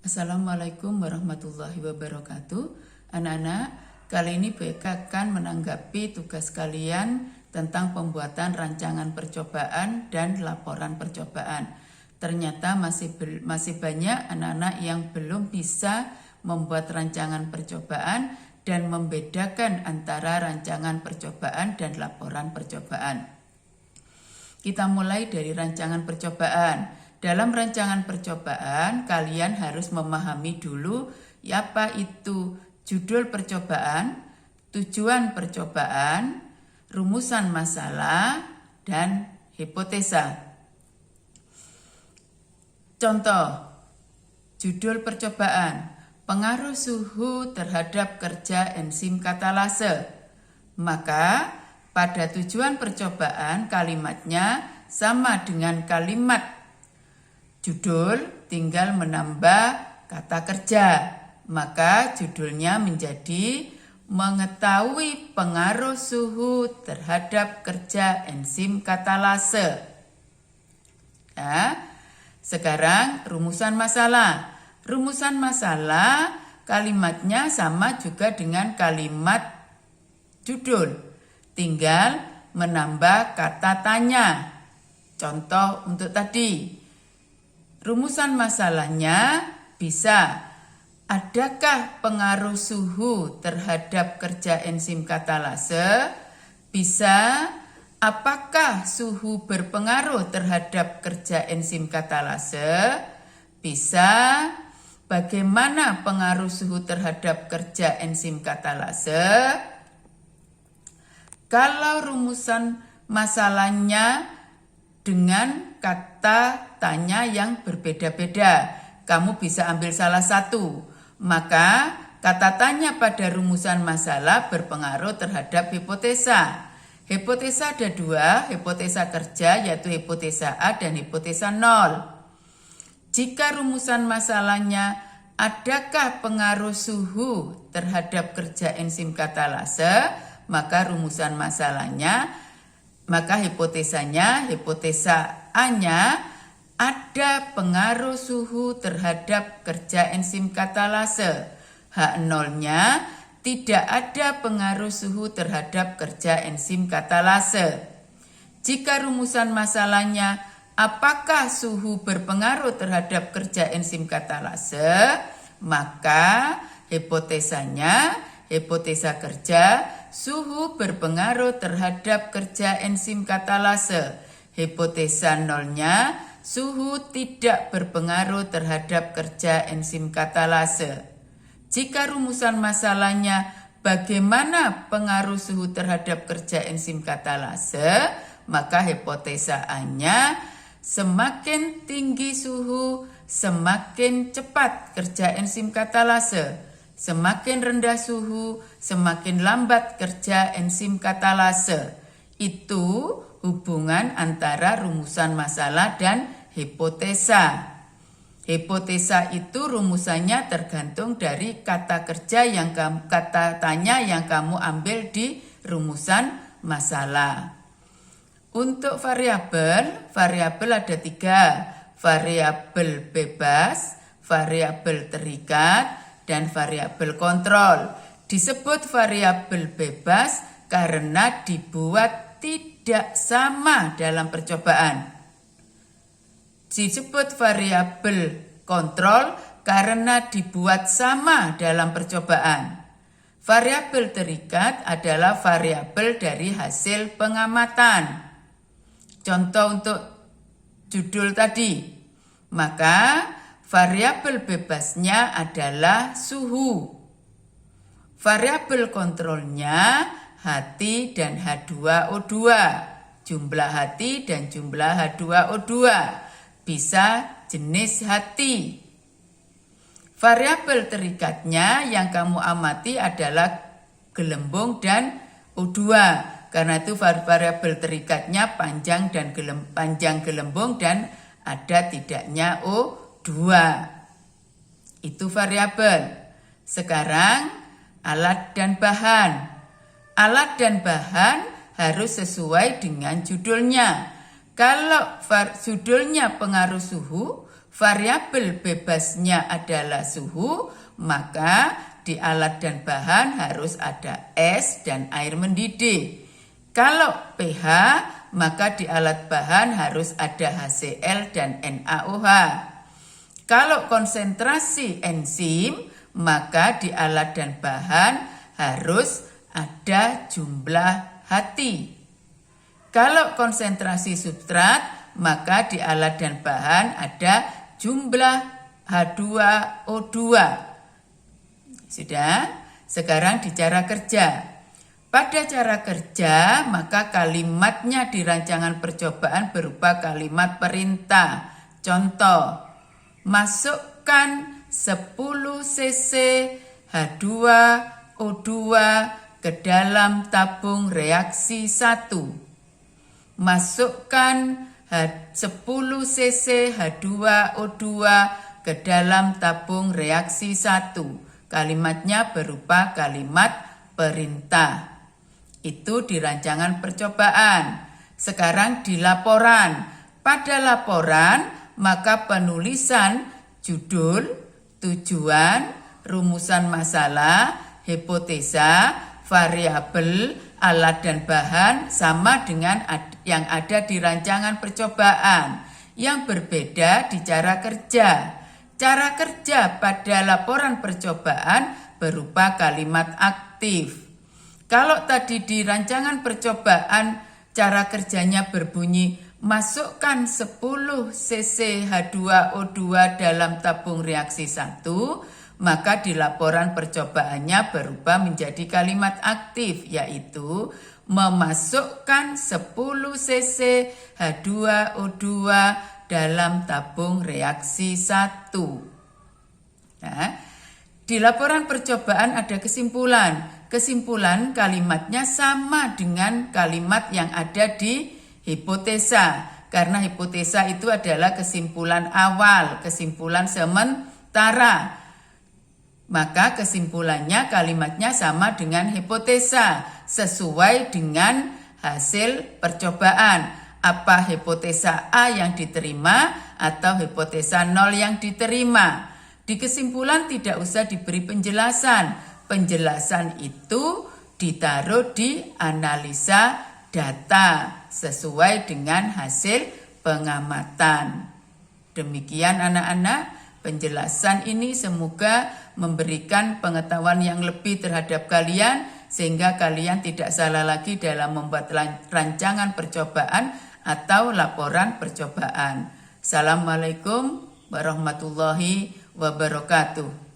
Assalamualaikum warahmatullahi wabarakatuh. Anak-anak, kali ini BK akan menanggapi tugas kalian tentang pembuatan rancangan percobaan dan laporan percobaan. Ternyata masih banyak anak-anak yang belum bisa membuat rancangan percobaan dan membedakan antara rancangan percobaan dan laporan percobaan. Kita mulai dari rancangan percobaan. Dalam rancangan percobaan, kalian harus memahami dulu apa itu judul percobaan, tujuan percobaan, rumusan masalah, dan hipotesa. Contoh, judul percobaan, pengaruh suhu terhadap kerja enzim katalase. Maka, pada tujuan percobaan kalimatnya sama dengan kalimat judul, tinggal menambah kata kerja. Maka judulnya menjadi mengetahui pengaruh suhu terhadap kerja enzim katalase. Ya, sekarang rumusan masalah. Rumusan masalah kalimatnya sama juga dengan kalimat judul. Tinggal menambah kata tanya. Contoh untuk tadi. Rumusan masalahnya bisa, adakah pengaruh suhu terhadap kerja enzim katalase? Bisa, apakah suhu berpengaruh terhadap kerja enzim katalase? Bisa, bagaimana pengaruh suhu terhadap kerja enzim katalase? Kalau rumusan masalahnya dengan kata tanya yang berbeda-beda, kamu bisa ambil salah satu. Maka kata tanya pada rumusan masalah berpengaruh terhadap hipotesa. Hipotesa ada dua, hipotesa kerja yaitu hipotesa A dan hipotesa 0. Jika rumusan masalahnya adakah pengaruh suhu terhadap kerja enzim katalase, maka rumusan masalahnya, maka hipotesanya, hipotesa A-nya ada pengaruh suhu terhadap kerja enzim katalase. H0-nya tidak ada pengaruh suhu terhadap kerja enzim katalase. Jika rumusan masalahnya apakah suhu berpengaruh terhadap kerja enzim katalase, maka hipotesanya, hipotesa kerja, suhu berpengaruh terhadap kerja enzim katalase. Hipotesa 0-nya, suhu tidak berpengaruh terhadap kerja enzim katalase. Jika rumusan masalahnya bagaimana pengaruh suhu terhadap kerja enzim katalase, maka hipotesa A-nya, semakin tinggi suhu, semakin cepat kerja enzim katalase. Semakin rendah suhu, semakin lambat kerja enzim katalase. Itu hubungan antara rumusan masalah dan hipotesa. Hipotesa itu rumusannya tergantung dari kata kerja kata tanya yang kamu ambil di rumusan masalah. Untuk variabel ada 3. Variabel bebas, variabel terikat, dan variabel kontrol. Disebut variabel bebas karena dibuat tidak sama dalam percobaan. Disebut variabel kontrol karena dibuat sama dalam percobaan. Variabel terikat adalah variabel dari hasil pengamatan. Contoh untuk judul tadi. Maka variabel bebasnya adalah suhu. Variabel kontrolnya H dan H2O2. Jumlah H dan jumlah H2O2. Bisa jenis hati. Variabel terikatnya yang kamu amati adalah gelembung dan O2. Karena itu variabel terikatnya panjang gelembung dan ada tidaknya O2. Itu variabel. Sekarang alat dan bahan. Alat dan bahan harus sesuai dengan judulnya. Kalau judulnya pengaruh suhu, variabel bebasnya adalah suhu, maka di alat dan bahan harus ada es dan air mendidih. Kalau pH, maka di alat bahan harus ada HCl dan NaOH. Kalau konsentrasi enzim, maka di alat dan bahan harus ada jumlah hati. Kalau konsentrasi substrat, maka di alat dan bahan ada jumlah H2O2. Sudah? Sekarang di cara kerja. Pada cara kerja, maka kalimatnya di rancangan percobaan berupa kalimat perintah. Contoh, masukkan 10 cc H2O2 ke dalam tabung reaksi 1. Masukkan 10 cc H2O2 ke dalam tabung reaksi 1. Kalimatnya berupa kalimat perintah. Itu di rancangan percobaan. Sekarang di laporan. Pada laporan, maka penulisan judul, tujuan, rumusan masalah, hipotesa, variabel, alat dan bahan sama dengan yang ada di rancangan percobaan. Yang berbeda di cara kerja. Cara kerja pada laporan percobaan berupa kalimat aktif. Kalau tadi di rancangan percobaan cara kerjanya berbunyi masukkan 10 cc H2O2 dalam tabung reaksi 1, maka di laporan percobaannya berubah menjadi kalimat aktif, yaitu memasukkan 10 cc H2O2 dalam tabung reaksi 1. Nah, di laporan percobaan ada kesimpulan. Kesimpulan kalimatnya sama dengan kalimat yang ada di hipotesa. Karena hipotesa itu adalah kesimpulan awal, kesimpulan sementara. Maka kesimpulannya kalimatnya sama dengan hipotesa, sesuai dengan hasil percobaan. Apa hipotesa A yang diterima atau hipotesa 0 yang diterima. Di kesimpulan tidak usah diberi penjelasan. Penjelasan itu ditaruh di analisa data sesuai dengan hasil pengamatan. Demikian anak-anak, penjelasan ini semoga memberikan pengetahuan yang lebih terhadap kalian sehingga kalian tidak salah lagi dalam membuat rancangan percobaan atau laporan percobaan. Assalamualaikum warahmatullahi wabarakatuh.